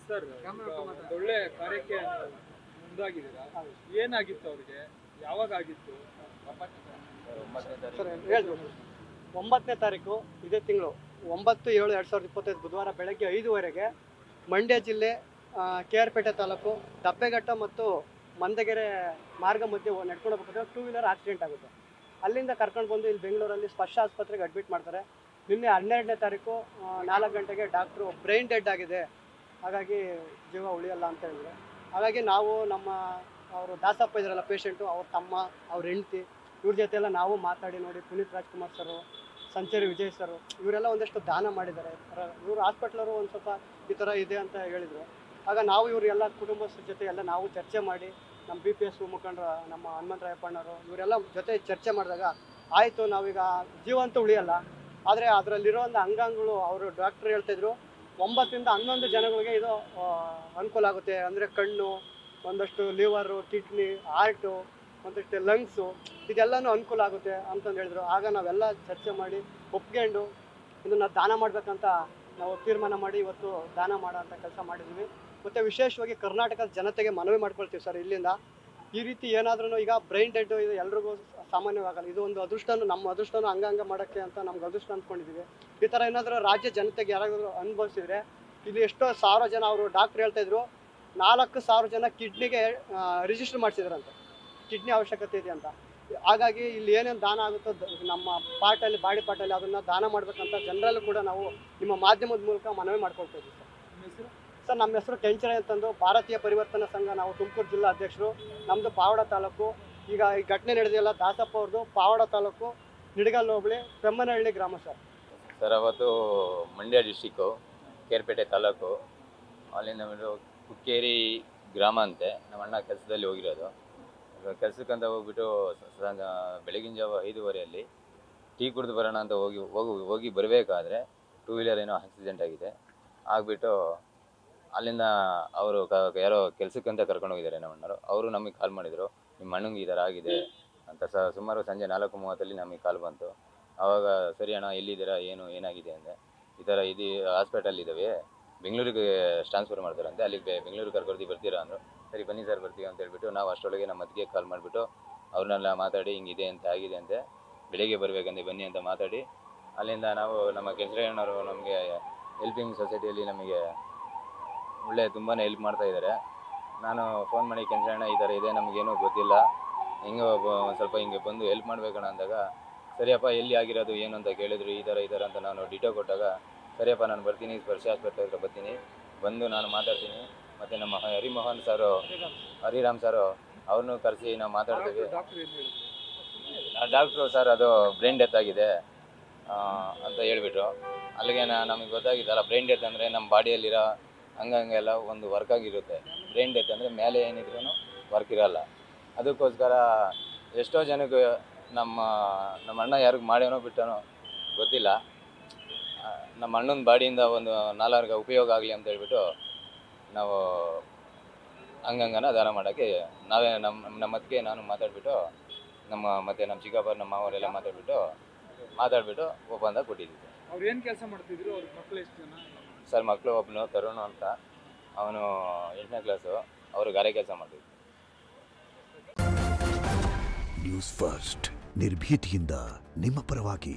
Sir ಒಳ್ಳೆ ಕಾರ್ಯಕ್ಕೆ ಮುಂದಾಗಿದ್ದೀರಾ. ಏನಾಗಿತ್ತು ಅವ್ರಿಗೆ, ಯಾವಾಗ ಆಗಿತ್ತು? ಸರ್ ಹೇಳ್ಬೋದು. 9ನೇ ತಾರೀಕು ಇದೇ ತಿಂಗಳು 9/7/2025 ಬುಧವಾರ ಬೆಳಗ್ಗೆ 5:15ಗೆ ಮಂಡ್ಯ ಜಿಲ್ಲೆ KR ಪೇಟೆ ತಾಲೂಕು ದಬ್ಬೆಘಟ್ಟ ಮತ್ತು ಮಂದಗೆರೆ ಮಾರ್ಗ ಮಧ್ಯೆ ನಡ್ಕೊಂಡು ಹೋಗ್ಬೇಕಾದ್ರೆ 2 ವೀಲರ್ ಆಕ್ಸಿಡೆಂಟ್ ಆಗುತ್ತೆ. ಅಲ್ಲಿಂದ ಕರ್ಕೊಂಡು ಬಂದು ಇಲ್ಲಿ ಬೆಂಗಳೂರಲ್ಲಿ ಸ್ಪರ್ಶ ಆಸ್ಪತ್ರೆಗೆ ಅಡ್ಮಿಟ್ ಮಾಡ್ತಾರೆ. ನಿನ್ನೆ 12ನೇ ತಾರೀಕು 4 ಗಂಟೆಗೆ ಡಾಕ್ಟ್ರು ಬ್ರೈನ್ ಡೆಡ್ ಆಗಿದೆ, ಹಾಗಾಗಿ ಜೀವ ಉಳಿಯಲ್ಲ ಅಂತ ಹೇಳಿದ್ರು. ಹಾಗಾಗಿ ನಾವು ಅವರು ದಾಸಪ್ಪ ಇದ್ರಲ್ಲ ಪೇಷೆಂಟು, ಅವ್ರ ತಮ್ಮ, ಅವ್ರ ಹೆಂಡತಿ, ಇವ್ರ ಜೊತೆ ಎಲ್ಲ ನಾವು ಮಾತಾಡಿ ನೋಡಿ ಪುನೀತ್ ರಾಜ್ಕುಮಾರ್ ಸರು, ಸಂಚೇರಿ ವಿಜಯ್ ಸರು ಇವರೆಲ್ಲ ಒಂದಷ್ಟು ದಾನ ಮಾಡಿದ್ದಾರೆ. ಇವರು ಹಾಸ್ಪಿಟ್ಲರು ಒಂದು ಸ್ವಲ್ಪ ಈ ಥರ ಇದೆ ಅಂತ ಹೇಳಿದರು. ಆಗ ನಾವು ಇವರೆಲ್ಲ ಕುಟುಂಬಸ್ಥರ ಜೊತೆ ಎಲ್ಲ ನಾವು ಚರ್ಚೆ ಮಾಡಿ ನಮ್ಮ BPS ಮುಖಂಡರು ನಮ್ಮ ಹನುಮಂತರಾಯಪ್ಪಣ್ಣವರು ಇವರೆಲ್ಲ ಜೊತೆ ಚರ್ಚೆ ಮಾಡಿದಾಗ ಆಯಿತು, ನಾವೀಗ ಜೀವ ಅಂತೂ ಉಳಿಯಲ್ಲ, ಆದರೆ ಅದರಲ್ಲಿರೋ ಒಂದು ಅಂಗಾಂಗಗಳು ಅವರು ಡಾಕ್ಟ್ರು ಹೇಳ್ತಾಯಿದ್ರು 9ರಿಂದ 11 ಜನಗಳಿಗೆ ಇದು ಅನುಕೂಲ ಆಗುತ್ತೆ. ಅಂದರೆ ಕಣ್ಣು, ಒಂದಷ್ಟು ಲಿವರು, ಕಿಡ್ನಿ, ಹಾರ್ಟು, ಒಂದಷ್ಟು ಲಂಗ್ಸು, ಇದೆಲ್ಲನೂ ಅನುಕೂಲ ಆಗುತ್ತೆ ಅಂತಂದು ಹೇಳಿದ್ರು. ಆಗ ನಾವೆಲ್ಲ ಚರ್ಚೆ ಮಾಡಿ ಒಪ್ಕೊಂಡು ಇದನ್ನು ದಾನ ಮಾಡಬೇಕಂತ ನಾವು ತೀರ್ಮಾನ ಮಾಡಿ ಇವತ್ತು ದಾನ ಮಾಡೋ ಅಂಥ ಕೆಲಸ ಮಾಡಿದ್ವಿ. ಮತ್ತು ವಿಶೇಷವಾಗಿ ಕರ್ನಾಟಕದ ಜನತೆಗೆ ಮನವಿ ಮಾಡ್ಕೊಳ್ತೀವಿ ಸರ್, ಇಲ್ಲಿಂದ ಈ ರೀತಿ ಏನಾದ್ರೂ ಈಗ ಬ್ರೈನ್ ಡೆಡ್ ಇದು ಎಲ್ರಿಗೂ ಸಾಮಾನ್ಯವಾಗಲ್ಲ. ಇದು ಒಂದು ಅದೃಷ್ಟನೂ, ನಮ್ಮ ಅದೃಷ್ಟನೂ ಅಂಗಾಂಗ ಮಾಡೋಕ್ಕೆ ಅಂತ ನಮ್ಗೆ ಅದೃಷ್ಟ ಅಂದ್ಕೊಂಡಿದ್ದೀವಿ. ಈ ಥರ ಏನಾದರೂ ರಾಜ್ಯ ಜನತೆಗೆ ಯಾರಾದರೂ ಅನುಭವಿಸಿದ್ರೆ ಇಲ್ಲಿ ಎಷ್ಟೋ ಸಾವಿರ ಜನ, ಅವರು ಡಾಕ್ಟ್ರ್ ಹೇಳ್ತಾಯಿದ್ರು 4,000 ಜನ ಕಿಡ್ನಿಗೆ ರಿಜಿಸ್ಟರ್ ಮಾಡಿಸಿದ್ರಂತೆ, ಕಿಡ್ನಿ ಅವಶ್ಯಕತೆ ಇದೆ ಅಂತ. ಹಾಗಾಗಿ ಇಲ್ಲಿ ಏನೇನು ದಾನ ಆಗುತ್ತೋ ನಮ್ಮ ಪಾರ್ಟಲ್ಲಿ, ಬಾಡಿ ಪಾರ್ಟಲ್ಲಿ ಅದನ್ನು ದಾನ ಮಾಡಬೇಕಂತ ಜನರಲ್ಲೂ ಕೂಡ ನಾವು ನಿಮ್ಮ ಮಾಧ್ಯಮದ ಮೂಲಕ ಮನವಿ ಮಾಡ್ಕೊಳ್ತಾ ಇದ್ದೀವಿ ಸರ್. ಸರ್ ನಮ್ಮ ಹೆಸರು ಕೆಂಚರೆ ಅಂತಂದು, ಭಾರತೀಯ ಪರಿವರ್ತನಾ ಸಂಘ, ನಾವು ತುಮಕೂರು ಜಿಲ್ಲಾ ಅಧ್ಯಕ್ಷರು. ನಮ್ಮದು ಪಾವಡ ತಾಲೂಕು. ಈಗ ಈ ಘಟನೆ ನಡೆದಿಲ್ಲ ದಾಸಪ್ಪ ಅವ್ರದ್ದು ಪಾವಡ ತಾಲೂಕು ನಿಡಗಲ್ ಹೋಬಳಿ ಪೆಮ್ಮನಹಳ್ಳಿ ಗ್ರಾಮ ಸರ್. ಸರ್ ಅವತ್ತು ಮಂಡ್ಯ ಡಿಸ್ಟಿಕ್ಕು KR ಪೇಟೆ ತಾಲೂಕು, ಅಲ್ಲಿಂದ ಕುಕ್ಕೇರಿ ಗ್ರಾಮ ಅಂತೆ. ನಮ್ಮ ಅಣ್ಣ ಕೆಲಸದಲ್ಲಿ ಹೋಗಿರೋದು. ಕೆಲಸಕ್ಕಂತ ಹೋಗ್ಬಿಟ್ಟು ಬೆಳಗಿನ ಜಾವ 5:15 ಟೀ ಕುಡಿದು ಬರೋಣ ಅಂತ ಹೋಗಿ ಬರಬೇಕಾದ್ರೆ 2 ವೀಲರ್ ಏನೋ ಆಕ್ಸಿಡೆಂಟ್ ಆಗಿದೆ. ಆಗಿಬಿಟ್ಟು ಅಲ್ಲಿಂದ ಅವರು ಯಾರೋ ಕೆಲಸಕ್ಕಂತ ಕರ್ಕೊಂಡು ಹೋಗಿದ್ದಾರೆ ನಮ್ಮ ಅಣ್ಣರು. ಅವರು ನಮಗೆ ಕಾಲ್ ಮಾಡಿದರು, ನಿಮ್ಮ ಅಣ್ಣಂಗೆ ಈ ಥರ ಆಗಿದೆ ಅಂತ. ಸುಮಾರು ಸಂಜೆ 4:30 ನಮಗೆ ಕಾಲ್ ಬಂತು. ಆವಾಗ ಸರಿ ಅಣ್ಣ ಎಲ್ಲಿದ್ದೀರಾ, ಏನಾಗಿದೆ ಅಂದೆ. ಈ ಥರ ಇದು ಹಾಸ್ಪಿಟಲ್ ಇದ್ದಾವೆ, ಬೆಂಗಳೂರಿಗೆ ಟ್ರಾನ್ಸ್ಫರ್ ಮಾಡ್ತಾರಂತೆ, ಅಲ್ಲಿಗೆ ಬೆಂಗಳೂರಿಗೆ ಕರ್ಕೊಡ್ತೀವಿ, ಬರ್ತೀರಾ ಅಂದರು. ಸರಿ ಬನ್ನಿ ಸರ್ ಬರ್ತೀವಿ ಅಂತ ಹೇಳ್ಬಿಟ್ಟು ನಾವು ಅಷ್ಟರೊಳಗೆ ನಮ್ಮ ಅತ್ತಿಗೆ ಕಾಲ್ ಮಾಡಿಬಿಟ್ಟು ಅವ್ರನ್ನೆಲ್ಲ ಮಾತಾಡಿ ಹಿಂಗಿದೆ ಅಂತ ಆಗಿದೆ ಅಂತೆ, ಬೆಳಿಗ್ಗೆ ಬರಬೇಕಂತೆ ಬನ್ನಿ ಅಂತ ಮಾತಾಡಿ ಅಲ್ಲಿಂದ ನಾವು ನಮ್ಮ ಕೆಂಚರಣ್ಣವರು ನಮಗೆ ಹೆಲ್ಪಿಂಗ್ ಸೊಸೈಟಿಯಲ್ಲಿ ನಮಗೆ ತುಂಬಾ ಹೆಲ್ಪ್ ಮಾಡ್ತಾ ಇದ್ದಾರೆ. ನಾನು ಫೋನ್ ಮಾಡಿ ಕೆಂಚರಣ್ಣ ಈ ಥರ ಇದೆ, ನಮಗೇನೂ ಗೊತ್ತಿಲ್ಲ, ಹಿಂಗೆ ಒಂದು ಸ್ವಲ್ಪ ಹಿಂಗೆ ಬಂದು ಹೆಲ್ಪ್ ಮಾಡಬೇಕಣ್ಣ ಅಂದಾಗ, ಸರಿಯಪ್ಪ ಎಲ್ಲಿ ಆಗಿರೋದು ಏನು ಅಂತ ಕೇಳಿದ್ರು. ಈ ಥರ ಅಂತ ನಾನು ಡಿಟೋ ಕೊಟ್ಟಾಗ, ಸರಿಯಪ್ಪ ನಾನು ಬರ್ತೀನಿ, ಸ್ಪರ್ಶ ಆಸ್ಪತ್ರೆ ಹತ್ರ ಬರ್ತೀನಿ, ಬಂದು ನಾನು ಮಾತಾಡ್ತೀನಿ. ಮತ್ತು ನಮ್ಮ ಹರಿರಾಮ್ ಸರು ಅವ್ರನ್ನೂ ಕರೆಸಿ ನಾವು ಮಾತಾಡ್ತೀವಿ. ಡಾಕ್ಟ್ರು ಸರ್ ಅದು ಬ್ರೈನ್ ಡೆತ್ ಆಗಿದೆ ಅಂತ ಹೇಳ್ಬಿಟ್ರು. ಅಲ್ಲಿಗೆ ನಮಗೆ ಗೊತ್ತಾಗಿದ್ದಲ್ಲ, ಬ್ರೈನ್ ಡೆತ್ ಅಂದರೆ ನಮ್ಮ ಬಾಡಿಯಲ್ಲಿರೋ ಅಂಗಾಂಗ ಎಲ್ಲ ಒಂದು ವರ್ಕ್ ಆಗಿರುತ್ತೆ. ಬ್ರೈನ್ ಡೆತ್ ಅಂದರೆ ಮೇಲೆ ಏನಿದ್ರೂ ವರ್ಕ್ ಇರೋಲ್ಲ. ಅದಕ್ಕೋಸ್ಕರ ಎಷ್ಟೋ ಜನಕ್ಕೆ ನಮ್ಮ ಅಣ್ಣ ಯಾರಿಗೆ ಮಾಡ್ಯಾನೋ ಬಿಟ್ಟನೋ ಗೊತ್ತಿಲ್ಲ, ನಮ್ಮ ಅಣ್ಣನ ಬಾಡಿಯಿಂದ ಒಂದು 4 ಉಪಯೋಗ ಆಗಲಿ ಅಂತ ಹೇಳ್ಬಿಟ್ಟು ನಾವು ಅಂಗಾಂಗನ ದಾನ ಮಾಡೋಕ್ಕೆ ನಾವೇ ನಮ್ಮ ಅತ್ತಿಗೆ ನಾನು ಮಾತಾಡಿಬಿಟ್ಟು ಮತ್ತು ನಮ್ಮ ಚಿಕ್ಕಪ್ಪ ನಮ್ಮ ಮಾವರೆಲ್ಲ ಮಾತಾಡಿಬಿಟ್ಟು ಒಪ್ಪಂದ ಕೊಟ್ಟಿದ್ದೀವಿ. ಅವ್ರು ಏನು ಕೆಲಸ ಮಾಡ್ತಿದ್ರು? ಅವ್ರ ಮಕ್ಕಳು ಎಷ್ಟು ಜನ? ಸರ್ ಮಕ್ಕಳು ಒಬ್ಬನು ತರುಣ್ ಅಂತ, ಅವನು 8ನೇ ಕ್ಲಾಸು, ಅವರು ಗಾರೆ ಕೆಲಸ ಮಾಡ್ತಿದ್ರು. ನ್ಯೂಸ್ ಫಸ್ಟ್ ನಿರ್ಭೀತಿಯಿಂದ ನಿಮ್ಮ ಪರವಾಗಿ.